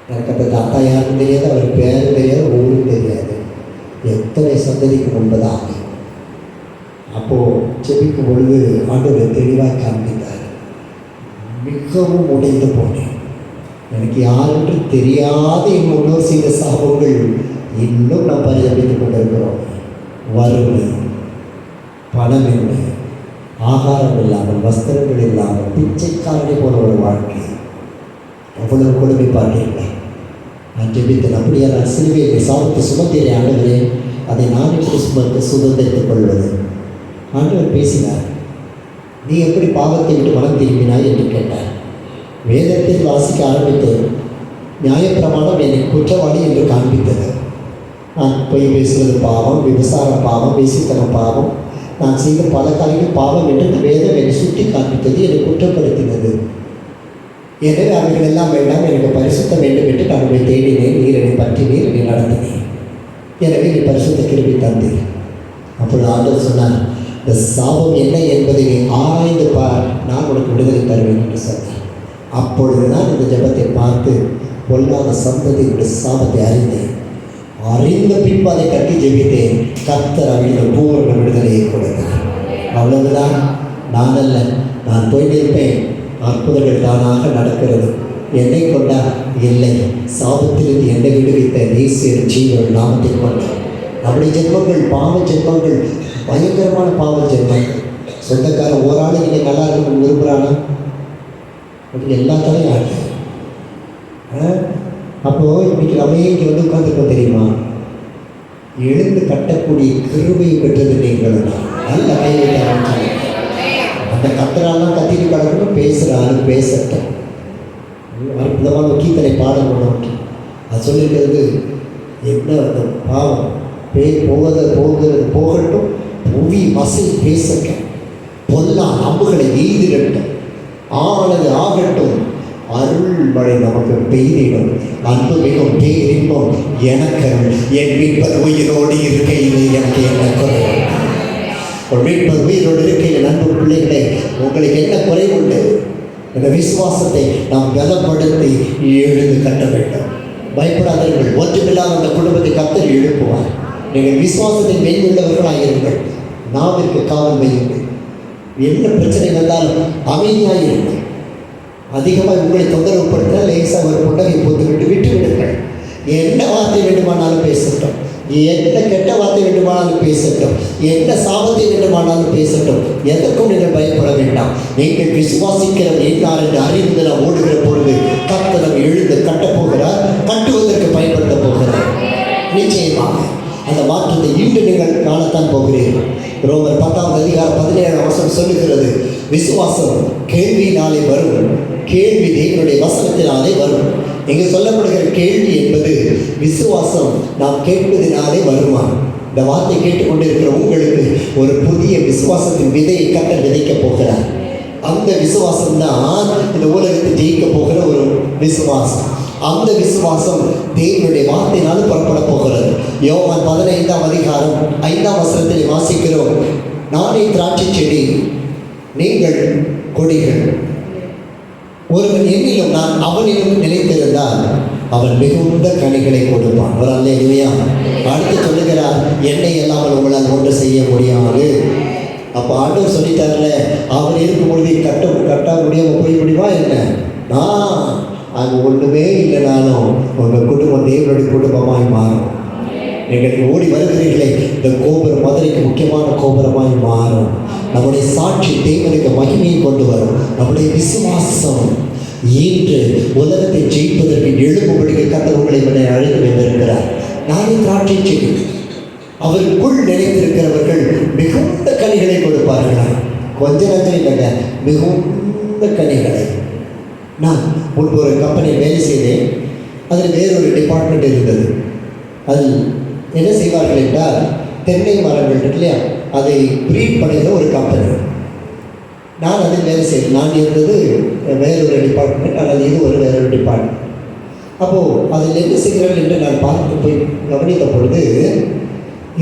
எனக்கு அந்த தாத்தா யாருக்கும் தெரியாது, அவர் பேரும் தெரியாது, ஊரும் தெரியாது. எத்தனை சந்ததிக்கு முன்பதாக அப்போது செபிக்கும் பொழுது ஆண்டவர் தெளிவாக காண்பித்தார். மிகவும் உடைந்து போனேன். எனக்கு யாரென்று தெரியாத என் முன்னோர் செய்த சாபங்கள் இன்னும் நாம் பரிதபித்துக் கொண்டிருக்கிறோம். வறுமை, பணமின்மை, ஆகாரம் இல்லாமல், வஸ்திரங்கள் இல்லாமல், பிச்சைக்காரனை போன ஒரு வாழ்க்கை. அவ்வளவு கொடுமை பார்த்தீர்கள். நான் ஜெபித்தேன், அப்படியே நான் சிலுவையை சாப்பிட்டு சுமந்தேன். ஆண்டவரே, அதை நான் எப்படி சுமந்து சுதந்திரித்துக் கொள்வது? ஆண்டவர் பேசினார். நீ எப்படி பாவத்தை விட்டு மனம் திரும்பினாய் என்று கேட்டார். வேதத்தில் வாசிக்க ஆரம்பித்தேன். நியாயப்பிரமாணம் என்னை குற்றவாளி என்று காண்பித்தது. நான் பொய் பேசுவது பாவம், விபசாரம் பாவம், வேசித்தனம் பாவம், நான் செய்த பல காரியங்கள் பாவம் என்று வேதம் என்னை சுட்டி காண்பித்தது, என்னை குற்றப்படுத்தினது. எனவே அவர்கள் எல்லாம் வேண்டாம், எனக்கு பரிசுத்தம் வேண்டும் என்று நான் உங்களை தேடினேன். நீர் என்னை பற்றினீர், என்னை நடத்தினேன். எனவே நீ பரிசுத்த கிருபை தந்தீர். அப்பொழுது ஆண்டவர் சொன்னார், இந்த சாபம் என்ன என்பதை நீ ஆராய்ந்து பார், நான் உனக்கு விடுதலை தருவேன் என்று சொன்னார். அப்பொழுது நான் இந்த ஜெபத்தை பார்த்து பொல்லாத சந்ததியுடைய சாபத்தை அறிந்தேன். அறிந்த பின்பு அதை கட்டி ஜெபித்தேன். கர்த்தர் அவர்கள் பூரண விடுதலையை கொடுத்தார். அவ்வளவுதான். நான் அல்ல, நான் போய் நிற்பேன், அற்புதங்கள் தானாக நடக்கிறது. என்னை கொண்டா இல்லை, சாபத்திலிருந்து என்னை விடுவித்த தேசிய ஜீவன் நாமத்தை கொண்டார். நம்முடைய ஜென்மங்கள் பாவ ஜென்மங்கள், பயங்கரமான பாவ ஜென்மங்கள். சொந்தக்காரன் ஓராளு நீங்கள் நல்லா இருக்கணும்னு விரும்புகிறானா? அப்படி எல்லாத்தாலையும் ஆடு. அப்போது இன்றைக்கி நம்ம இங்கே வந்து உட்காந்துருக்கோம் தெரியுமா? எழுந்து கட்டக்கூடிய கிருபையை பெற்றது நீங்கள் தான். நல்ல கைவிட்ட ஆரம்பிச்சாங்க. அந்த கத்துறாலாம் கத்திட்டு கிடக்கணும், பேசுகிறாரு பேசட்டும். அற்புதமான கீர்த்தனை பாடம் கொண்டு அது சொல்லியிருக்கிறது என்ன அந்த பாவம் போகட்டும், புவி மசை பேசட்டும், பொல்லா அம்புகளை எய்திடட்டும், ஆனது ஆகட்டும், அருள் மழை நமக்கு பெய்திடும், அன்பு மிகும் பேரின்பம் எனக்கு என் மீட்பர் உயிரோடு இருக்கையிலே எனக்கு என்ன குறை? ஒரு மீட்பர் உயிரோடு இருக்கையில் அன்பு பிள்ளைகளை உங்களுக்கு என்ன குறை உண்டு? இந்த விசுவாசத்தை நாம் பலப்படுத்தி எழுந்து கட்ட வேண்டும். பயப்படாதீர்கள். ஒன்றுமில்லாத அந்த குடும்பத்தை கர்த்தர் எழுப்புவார். நீங்கள் விசுவாசத்தில் மேம்புள்ளவர்களாக இருங்கள். நாவிற்கு காவல் வையுங்கள். என்ன பிரச்சனை வந்தாலும் அமைதியாக இருங்கள். அதிகமாக உங்களை தொந்தரவுப்படுத்த லேசாக ஒரு புன்னகை போட்டுவிட்டு விட்டு விடுங்கள். என்ன வார்த்தை வேண்டுமானாலும் பேசட்டும், என்ன கெட்ட வார்த்தை வேண்டுமானாலும் பேசட்டும், என்ன சாபத்தை வேண்டுமானாலும் பேசட்டும், எதற்கும் நீங்கள் பயப்பட வேண்டாம். நீங்கள் விசுவாசிக்கிறவர் என்னார் என்று அறிந்து நாம் ஓடுகிற பொழுது கர்த்தர் எழுந்து கட்டப்போகிறார், கட்டுவதற்கு பயன்படுத்த போகிறார். நிச்சயமாக அந்த மாற்றத்தை இன்று நீங்கள் காணத்தான் போகிறீர்கள். ரோமர் 10:17 சொல்லுகிறது, விசுவாசம் கேள்வியினாலே வரும், கேள்வி தேவனுடைய வசனத்தினாலே வரும். இங்கு சொல்லப்படுகிற கேள்வி என்பது விசுவாசம் நாம் கேட்பதினாலே வருமா? இந்த வார்த்தை கேட்டுக்கொண்டிருக்கிற உங்களுக்கு ஒரு புதிய விசுவாசத்தின் விதையை கர்த்தர் விதைக்கப் போகிறார். அந்த விசுவாசம் தான் இந்த உலகத்தை ஜெயிக்க போகிற ஒரு விசுவாசம். அந்த விசுவாசம் தேவனுடைய வார்த்தையினாலும் புறப்பட போகிறது. யோவான் 15:5 வாசிக்கிறோம், நானே திராட்சை செடி, நீங்கள் கொடிகள். ஒருவன் என்னிலும் நான் அவனிலும் நிலைத்திருந்தால் அவன் மிகுந்த கனிகளை கொடுப்பான். ஒரு அல்லேலூயா. அடுத்து சொல்லுகிறார், என்னை இல்லாமல் உங்களால் ஒன்று செய்ய முடியாது. அப்போ ஆண்டவர் சொல்லித்தார்ல, அவர் இருக்கும் பொழுது கட்ட முடியாமல் போய் முடியுமா என்ன? நான் அங்கே ஒன்றுமே இல்லைனாலும் உங்கள் குடும்பம் தேவனுடைய குடும்பமாய் மாறும். நீங்கள் ஓடி வருகிறீர்களே, இந்த கோபுரம் மதுரைக்கு முக்கியமான கோபுரமாய் மாறும். நம்முடைய சாட்சி தேவனுக்கு மகிமையை கொண்டு வரும். நம்முடைய விசுவாசம் இன்று உலகத்தை ஜெயிப்பதற்கு எழுப்பும்படிக்கு கர்த்தர் உங்களை அழைத்து வைத்திருக்கிறார். நானே திராட்சை செடி, அவருக்குள் நினைத்திருக்கிறவர்கள் மிகுந்த கனிகளை கொடுப்பார்களா? கொஞ்ச நேரத்தில் இல்லைங்க, மிகுந்த கனிகளை. நான் முன்பு ஒரு கம்பெனியில் வேலை செய்தேன். அதில் வேறொரு டிபார்ட்மெண்ட் இருந்தது. அதில் என்ன செய்வார்கள் என்றால், தென்னை மரங்கள் இருக்கு இல்லையா, அதை ப்ரீட் பண்ணுகிற ஒரு கம்பெனி. நான் அதில் வேலை செய்கிறேன். நான் இருந்தது வேறொரு டிபார்ட்மெண்ட், ஆனால் இது ஒரு வேறொரு டிபார்ட்மெண்ட். அப்போது அதில் என்ன செய்கிறார்கள் என்று நான் பார்த்து போய் கவனித்த பொழுது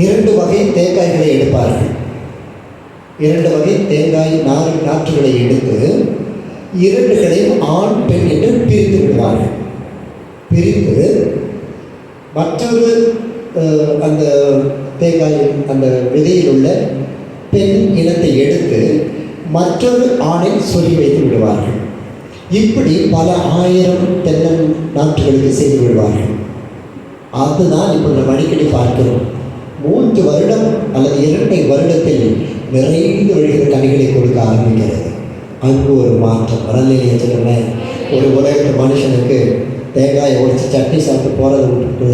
2 வகை தேங்காய்களை எடுப்பார்கள். 2 வகை தேங்காய் நாற்றுகளை எடுத்து 2களையும் ஆண் பெண் என்று பிரித்து விடுவார்கள். பிரித்து மற்றொரு அந்த தேங்காய் அந்த விதையில் உள்ள பெண் இனத்தை எடுத்து மற்றொரு ஆணை சொல்லி வைத்து விடுவார்கள். இப்படி பல 1000 தென்னம் நாற்றுகளுக்கு செய்து விடுவார்கள். அதுதான் இப்போ நம்ம அடிக்கடி பார்க்கிறோம். 3 வருடம் அல்லது 2 வருடத்தில் நிறைந்து வருகிற கனிகளை கொடுக்க ஆரம்பிக்கிறது. அங்கு ஒரு மாற்றம் வரலையே சொல்லுங்களேன். ஒரு உலகத்து மனுஷனுக்கு தேங்காயை உடைச்சி சட்னி சாப்பிட்டு போகிறத விட்டுட்டு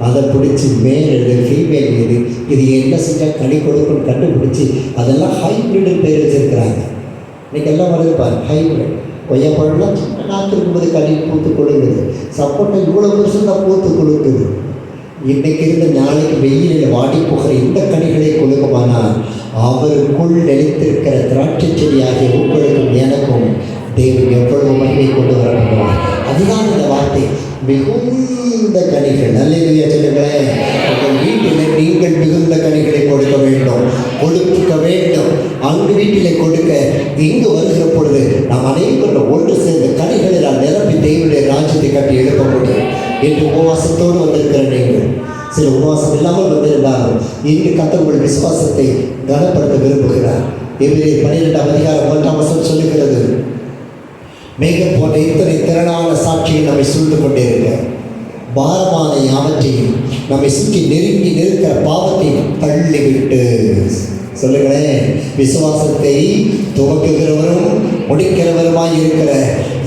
அதை பிடிச்சி மேல் எழுது ஃபீமேல் இது என்ன செஞ்சால் கனி கொடுக்குன்னு கண்டுபிடிச்சி அதெல்லாம் ஹைப்ரிட்னு பேர் வச்சுருக்கிறாங்க. இன்றைக்கி எல்லாம் வருது பாருங்க, ஹைப்ரிட். கொய்யாப்பழம்லாம் சின்ன நாற்று இருக்கும்போது கனி பூத்து கொடுக்குது. சப்போட்டா இவ்வளோ வருஷம் தான் பூத்து கொடுக்குது. இன்றைக்கு இருந்த நாளைக்கு வெயிலில் வாடி போகிற இந்த கனிகளை கொடுக்குமானால் அவருக்குள் நிலைத்திருக்கிற திராட்சை செடியாகிய உங்களுக்கும் எனக்கும் தேவன் எவ்வளவு மகிமை கொண்டு வரப்படுவார். அதுதான் இந்த வார்த்தை, மிகுந்த கனிகள். நல்ல சொல்லுங்களேன். உங்கள் வீட்டில் நீங்கள் மிகுந்த கனிகளை கொடுக்க வேண்டும், கொடுக்க வேண்டும். அங்கு வீட்டிலே கொடுக்க இங்கு வருகிற பொழுது நாம் அனைவரும் ஒன்று சேர்ந்த கனிகளை நான் நிரப்பி தேவனுடைய ராஜ்யத்தை கட்டி எழுப்ப முடியும் என்று உபவாசத்தோடு வந்திருக்கிற நீங்கள் சில உபவாசம் இல்லாமல் வந்திருந்தாலும் இன்று கர்த்தர் உங்கள் விசுவாசத்தை கனப்படுத்த விரும்புகிறார். எபிரேயர் 12ஆம் அதிகாரம் 1ஆம் வசனம் சொல்லுகிறது, மேகம் போன்ற இத்தனை திரளான சாட்சியை நம்மை சூழ்ந்து கொண்டே இருக்க பாரமான யாவற்றையும் நம்மை சுற்றி நெருங்கி நிற்கிற பாவத்தை தள்ளிவிட்டு சொல்லுங்களேன், விசுவாசத்தை துவக்குகிறவரும் முடிக்கிறவருமாய் இருக்கிற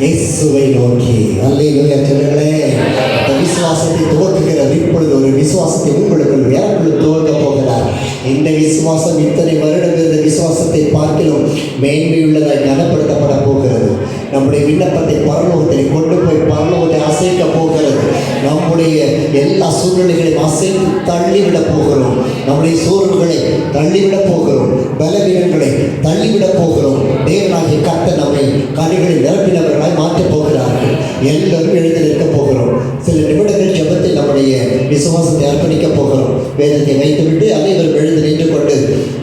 இயேசுவை நோக்கி அல்லேலூயா சொல்லுங்களேன். அந்த விசுவாசத்தை துவக்குகிறார். இப்பொழுது ஒரு விசுவாசத்தை உங்களுக்குள் எனக்குள் துவக்க போகிறார். இந்த விசுவாசம் இத்தனை வருடம் இருந்த விசுவாசத்தை பார்க்கிலும் மேன்மையுள்ளதாய் கனப்படுத்தப்பட போகிறது. நம்முடைய விண்ணப்பத்தை பரலோகத்தில் கொண்டு போய் பரலோகத்தை அசைக்க போகிறது. நம்முடைய எல்லா சூழ்நிலைகளையும் அசைத்து தள்ளிவிடப் போகிறோம். நம்முடைய சோர்வுகளை தள்ளிவிடப் போகிறோம், பலவீனங்களை தள்ளிவிடப் போகிறோம். தேவனாகிய கர்த்தர் நம்மை கனிகளை நிரப்பினவர்களாய் மாற்றப் போகிறார்கள். எல்லோரும் எழுந்து நிற்கப் போகிறோம். சில நிமிடங்கள் ஜெபத்தில் நம்முடைய விசுவாசத்தை அர்ப்பணிக்கப் போகிறோம். வேதத்தை வைத்துவிட்டு அனைவரும் எழுந்து நின்று கொண்டு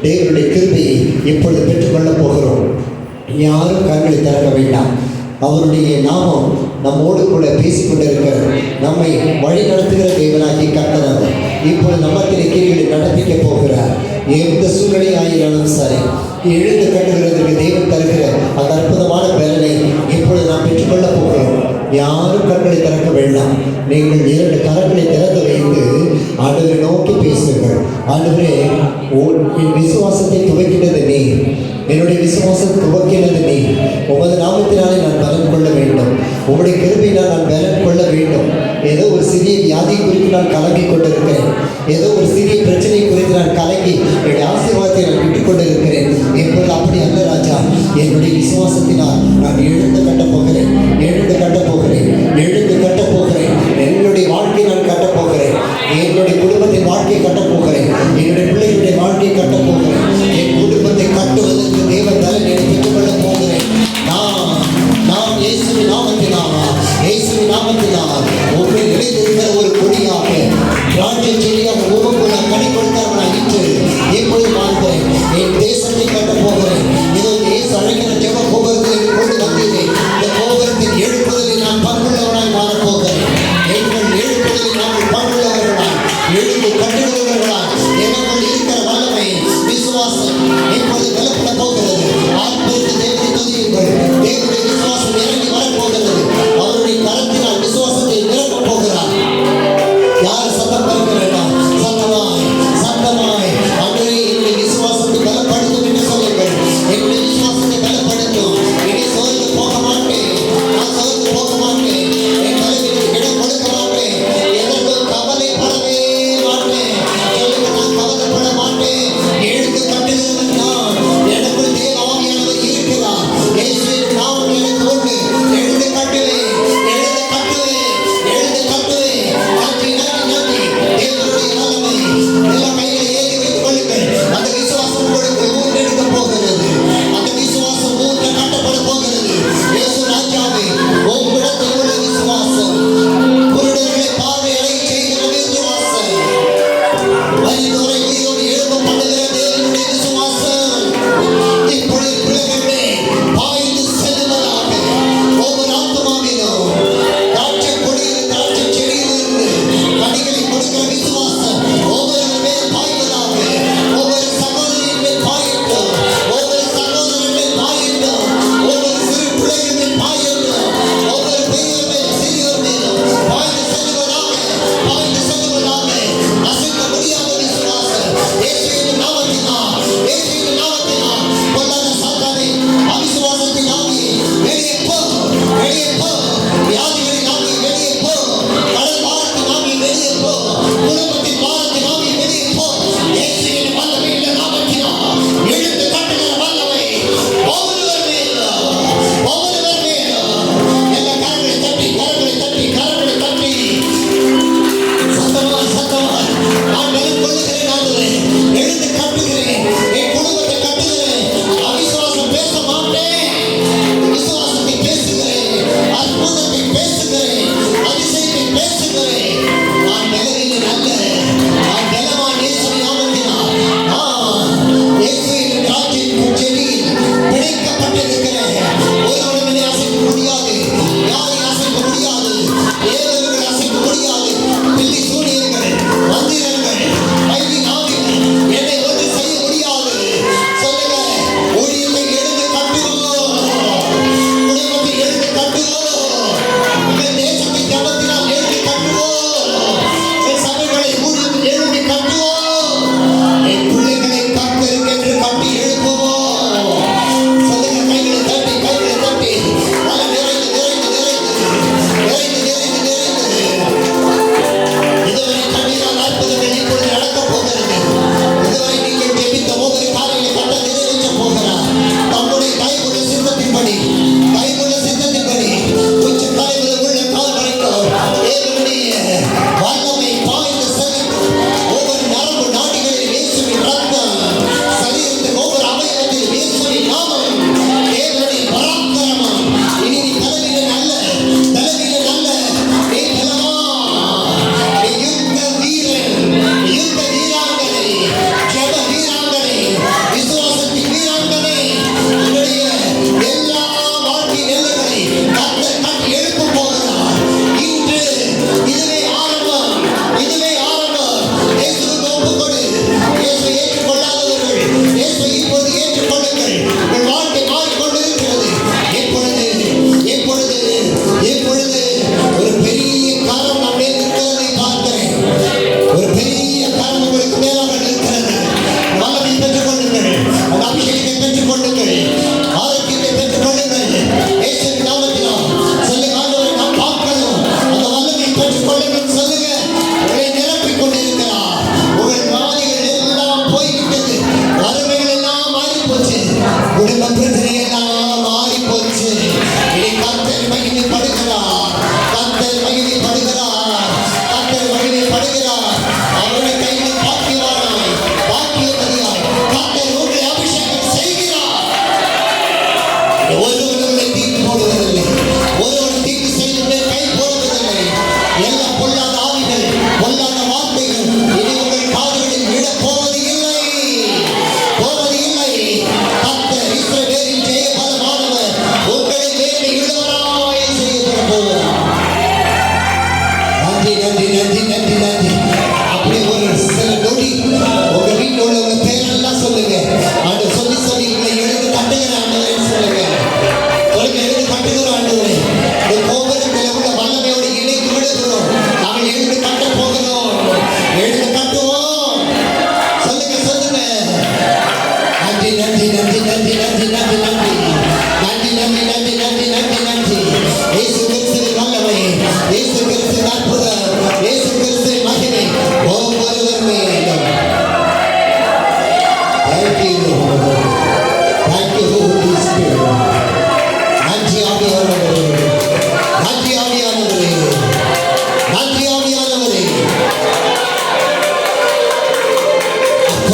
தேவனுடைய கிருபையை இப்பொழுது பெற்றுக்கொள்ளப் போகிறோம். யாரும் கண்களை திறக்க வேண்டாம். அவருடைய நாமம் நம்மோடு கூட பேசிக்கொண்டிருக்கிறது. நம்மை வழி நடத்துகிற தேவனாகிய கர்த்தர் அவர் இப்பொழுது நம்மத்திலே கிரிகளை நடப்பிக்க போகிறார். எந்த சூழ்நிலை ஆகினாலும் சரி, எழுந்து கட்டுகிறதுக்கு தேவன் தருகிற அந்த அற்புதமான பலனை இப்பொழுது நாம் பெற்றுக்கொள்ளப் போகிறோம். யாரும் கண்களை திறக்க வேண்டாம். நீங்கள் 2 கரங்களை திறந்து வைத்து ஆண்டவரை நோக்கி பேசுங்கள். ஆண்டவரே, என் விசுவாசத்தை துவக்கினது நீ, என்னுடைய விசுவாசம் துவக்கினது நீ. உமது நாமத்தினாலே நான் பலன் கொள்ள வேண்டும், உங்களுடைய கிருபையினால் நான் பலன் கொள்ள வேண்டும். ஏதோ ஒரு சிறிய வியாதி குறித்து நான் கலங்கி கொண்டிருக்கிறேன், ஏதோ ஒரு சிறிய பிரச்சனை குறித்து நான் கலங்கி என்னுடைய ஆசீர்வாதத்தை நான் விட்டுக் கொண்டிருக்கிறேன். இப்பொழுது அப்படி அல்ல ராஜா, என்னுடைய விசுவாசத்தினால் நான் எழுந்து கட்டப் போகிறேன், எழுந்து கட்டப் போகிறேன், எழுந்து கட்டப் போகிறேன். என்னுடைய வாழ்க்கையை நான் கட்டப் போகிறேன், என்னுடைய குடும்பத்தின் வாழ்க்கையை கட்டப் போகிறேன், என்னுடைய பிள்ளைகளுடைய வாழ்க்கையை கட்டப் போகிறேன். என் குடும்பத்தை கட்டுவதற்கு தேவன் பலனை பெற்றுக் கொள்ளப் போகிறேன். நான் இயேசுவின் நாமத்தினால் உங்களை நிலைத்திருக்கிற ஒரு கொடியாக ராஜ்ய செடியாக உமக்குள்ள கனி கொடுத்தவனாக இன்று இப்பொழுது வாழ்கிறேன். என் தேசத்தை கட்டப் போகிறேன். இதோ இயேசு அழைக்கிற ஜெப கோபுரத்தில் கொண்டு வந்தேன். இந்த கோபுரத்தின் எழுப்புதலில் நான் பங்குள்ளவனாய் மாறப்போகிறேன். எங்கள் எழுப்புதலில் நாங்கள் பங்குள்ளவர்களாய் எழுந்து கட்டுகிறவர்களாய் எனக்குள் இருக்கிற வல்லமை விசுவாசம் இப்பொழுது பலப்பட போகிறது. ஆத்மீக தேவனை துதியுங்கள். தேவனுடைய விசுவாசம் இறங்கி வரப்போகிறது. அவருடைய கரத்தினால் விசுவாசத்தை நிரப்பப் போகிறார். யார் சத்தம் பறக்க வேண்டாம். சத்தமாய் அவரே என்னுடைய விசுவாசத்தை பலப்படுத்தும் என்று சொல்லுங்கள். என்னுடைய விசுவாசத்தை பலப்படுத்தும். இனி சோர்ந்து போக மாட்டேன், நான் சோர்ந்து போக மாட்டேன், என் தலைவருக்கு இடம் கொடுக்க மாட்டேன், எதற்கும் கவலைப்படவே மாட்டேன். சொல்லுங்க, நான் கவலைப்பட மாட்டேன். எழுந்து கட்டுகிறவன் நான், எனக்குள் தேவ ஆவியானவர் இருக்கிறார். இயேசுவின் நாமம் எனக்கு உண்டு. எழுந்து கட்டுவேன், எழுந்து கட்டுவேன், எழுந்து கட்டுவேன். நன்றி நன்றி நன்றி.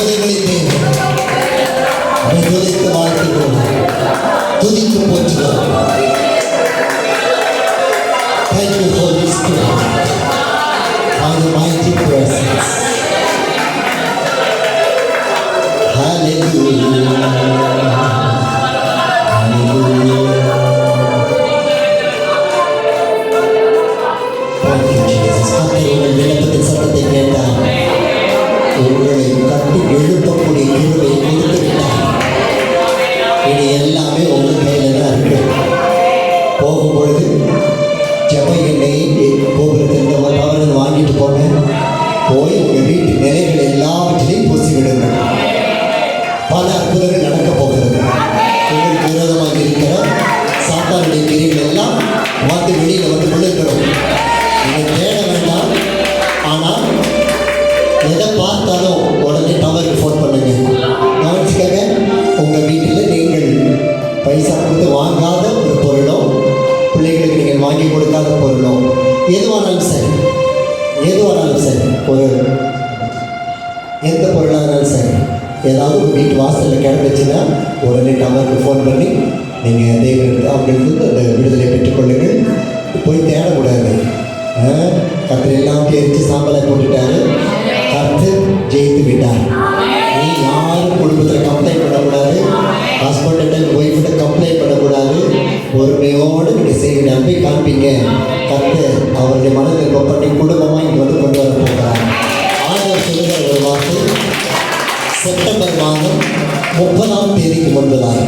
அற்புதங்களின் தேவன். அவரை துதித்து வாழ்த்துகிறோம், துதித்து போற்றுகிறோம். Thank you, Holy Spirit, for the mighty presence. Hallelujah. Hallelujah. Thank you, Jesus. உங்கள் விண்ணப்பத்தின் சத்தத்தை கேட்டார், உங்களை கட்டி எழுப்பக்கூடிய கிருபை கொடுத்து விட்டார். இனி எல்லாமே உங்கள் கையில் தான் இருக்கு. போகும்பொழுது ஜெப எண்ணெயை கோபுரத்தில் தவறு வாங்கிட்டு போங்க. போய் உங்கள் வீட்டு நிலைகள் எல்லாவற்றிலையும் பூசி விடுங்கள். பல அற்புதங்கள் நடக்க போகிறது. உங்களுக்கு விரோதமாக இருக்கிற சாத்தானுடைய கிரிகள் எல்லாம் வந்து வெளியில் வந்து விழுக்கிறோம். நீங்கள் தேட வேண்டாம். ஆனால் எதை பார்த்தாலும் உடனே டவருக்கு ஃபோன் பண்ணுங்க. கவனிச்சுக்கங்க, உங்கள் வீட்டில் நீங்கள் பைசா கொடுத்து வாங்காத ஒரு பொருளோ, பிள்ளைகளுக்கு நீங்கள் வாங்கி கொடுக்காத பொருளோ, எதுவானாலும் சரி, எதுவானாலும் சரி, ஒரு எந்த பொருளாக இருந்தாலும் சரி, ஏதாவது ஒரு வீட்டு வாசலில் கிடந்துச்சுன்னா உடனே டவருக்கு ஃபோன் பண்ணி நீங்கள் தெய்வம் அவங்களுக்கு அந்த விடுதலை பெற்றுக்கொள்ளுங்கள். போய் தேடக்கூடாது. கர்த்தர் எல்லாம் எரிச்சு சாம்பலை போட்டுட்டாரு. கர்த்தர் ஜெயித்து விட்டார். நீ யாரும் குடும்பத்தில் கம்ப்ளைண்ட் பண்ணக்கூடாது. ஹஸ்பண்ட ஒய்ஃப்கிட்ட கம்ப்ளைண்ட் பண்ணக்கூடாது. பொறுமையோடு நீங்கள் செய்ய நம்பி காண்பீங்க. கர்த்தர் அவருடைய மனதில் பண்ணி குடும்பமாக இங்கே வந்து கொண்டு வர போகிறார். ஆண்டவர் சொல்லுகிற ஒரு வார்த்தை, செப்டம்பர் மாதம் 30ஆம் தேதிக்கு முன்பதாக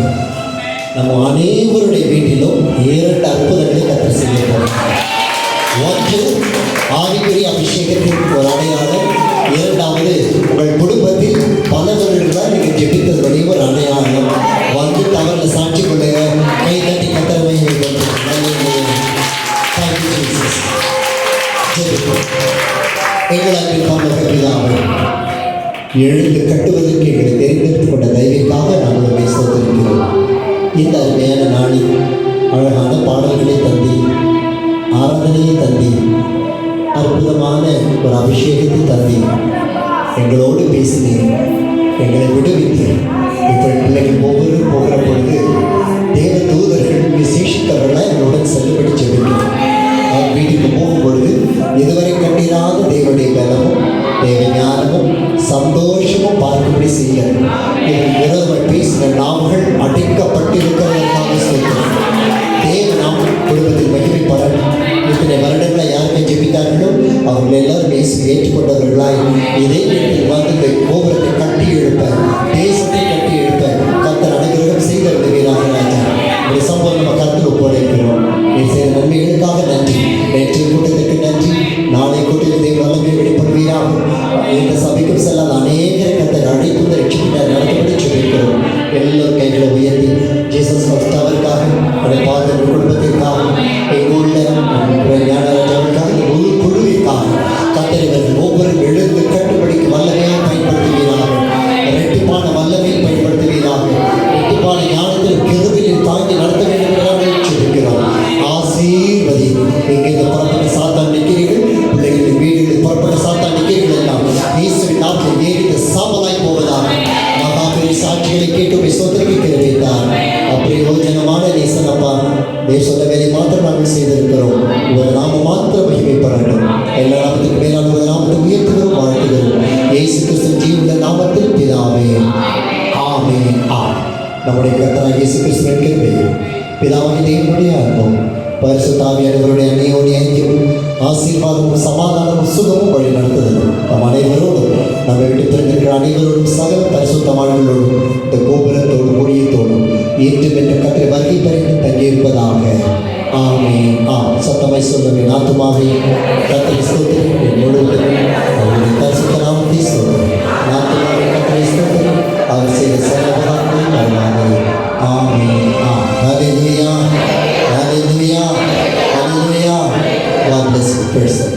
நம்ம அனைவருடைய வீட்டிலும் 2 அற்புதங்களை கர்த்தர் செய்ய போகிறார். ஒன்று, ஆவிக்குரிய அபிஷேகத்தின் ஒரு அடையாளம். 2வது, உங்கள் குடும்பத்தில் பல வருடங்களாக நீங்கள் ஜெபித்ததுடைய ஒரு அடையாளம். வந்து தவறில் சாட்சி கொள்ளுங்க. கை தட்டி கத்தரவை எங்கள் பிதாவே, எழுந்து கட்டுவதற்கு எங்களை தெரிந்தெடுத்துக் கொண்ட தெய்வீக்காக நாங்கள் உங்களை ஸ்தோத்திரிக்கிறோம். இந்த அருமையான நாளில் அழகான பாடல்களை தந்தி, ஆராதனையை தந்தி, அற்புதமான ஒரு அபிஷேகத்தை தந்தி, எங்களோடு பேசினீர், எங்களை விடுவித்தீர். இப்போ பிள்ளைகள் ஒவ்வொரு போகிற பொழுது தேவ தூதர்கள் விசேஷித்தவர்களாக எங்களுடன் செல்லுபடி செல்கிறோம். அவர் வீட்டுக்கு போகும் பொழுது இதுவரை கண்டிராத தேவனுடைய பலமும் தேவ ஞானமும் சந்தோஷமும் பார்க்கும்படி செய்ய எங்கள் விரோதமாக பேசின நாவுகள் அடைக்கப்பட்டிருக்கிறதற்காக சொல்கிறோம். தேவ நாம் குடும்பத்தில் மகிமைப்படணும். இத்தனை வருடங்களை யாருமே ஜெபித்தார்களோ அவர்கள் எல்லாரும் ஏற்றுக்கொண்டவர்களாய் இதே நேரத்தில் வந்து இந்த கோபுரத்தை கட்டி எழுப்ப, தேசத்தை கட்டி எழுப்ப கர்த்தர் அனுகிரகம் செய்த விடுவீராக. ராஜா, ஒரு சம்பவம் நம்ம கருத்தில் ஒப்படைக்கிறோம். நீ செய்த நன்மைகளுக்காக நன்றி. நேற்றைய கூட்டத்திற்கு நன்றி. நாளை கூட்டத்தை வல்லமை வெளிப்படுவீராக. இந்த சபைக்கும் செல்லாத அநேகரை கர்த்தர் அழைத்து ரட்சிப்பினர் நடத்தப்படி சொல்லியிருக்கிறோம். எல்லோரும் கைகளை உயர்த்தி ஜீசஸ் அவருக்காக, அவருடைய பாதங்கள் குடும்பத்திற்காக, எங்குள்ள ஞானராஜாவுக்காக, இந்த முழு குழுவிற்காக கர்த்தர் இவர்கள் ஒவ்வொரு எழுந்து கட்டுப்படிக்கு வல்லமையை பயன்படுத்துவீராக. இரட்டிப்பான வல்லமையை பயன்படுத்துவீராக. இரட்டிப்பான ஞானத்தில் கிருபையில் தாங்கி நடத்த வேண்டும் என்று சொல்லியிருக்கிறோம். ஆசீர்வதி. எங்கே புறப்பட்ட சாத்தான் நிற்கிறீர்கள், பிள்ளைகளின் வீடுகளில் புறப்பட்ட சாத்தான் நிற்கிறீர்கள் எல்லாம் இயேசுவின் நாமத்தில் நேரிட்டு சாம்பலாய் போவதாக. மகாபெரிய சாட்சிகளை கேட்டு சோதனைக்கு தெரிவித்தார். அப்படி யோஜனமான நேசனப்பா, தேவ சொன்ன வேலை மாத்திரம் நாங்கள் செய்திருக்கிறோம். ஒரு நாம மாத்திரம் மகிமைப்படட்டும். எல்லா நாமத்துக்கு மேலான ஒரு நாமத்தை உயர்த்துகிறோம், வாழ்த்துகிறோம். இயேசு கிறிஸ்து ஜீவனுள்ள நாமத்தில் பிதாவே, ஆமென். நம்முடைய கர்த்தராகிய இயேசு கிறிஸ்துவின் கிருபையும் பிதாவாகிய தேவனுடைய அன்பும் பரிசுத்த ஆவியானவருடைய அன்னையோடைய ஐக்கியமும் ஆசீர்வாதமும் சமாதானமும் சுகமும் வழி நடத்துதலும் நம் அனைவரோடும், நம்ம விட்டு பிறந்திருக்கிற அனைவரோடும், சகல பரிசுத்தவான்களோடும், இந்த கோபுரத்தோடும் கொடியத்தோடும் ஏற்றும் என்ற கற்றை வருகை பறித்து தங்கியிருப்பதாக. ஆமென். சத்தமாய் சொல்லுங்கள். நாத்துமாவே கர்த்தரை ஸ்தோத்திரி, முழுவதும் அவருடைய பரிசுத்த நாமத்தை சொல்லுங்கள். நாத்துமாவே கர்த்தரை ஸ்தோத்திரி, அவர் செய்த சகலவராகவே வருவார்கள். ஆமென். Hallelujah. Hallelujah. Hallelujah. God bless you, person.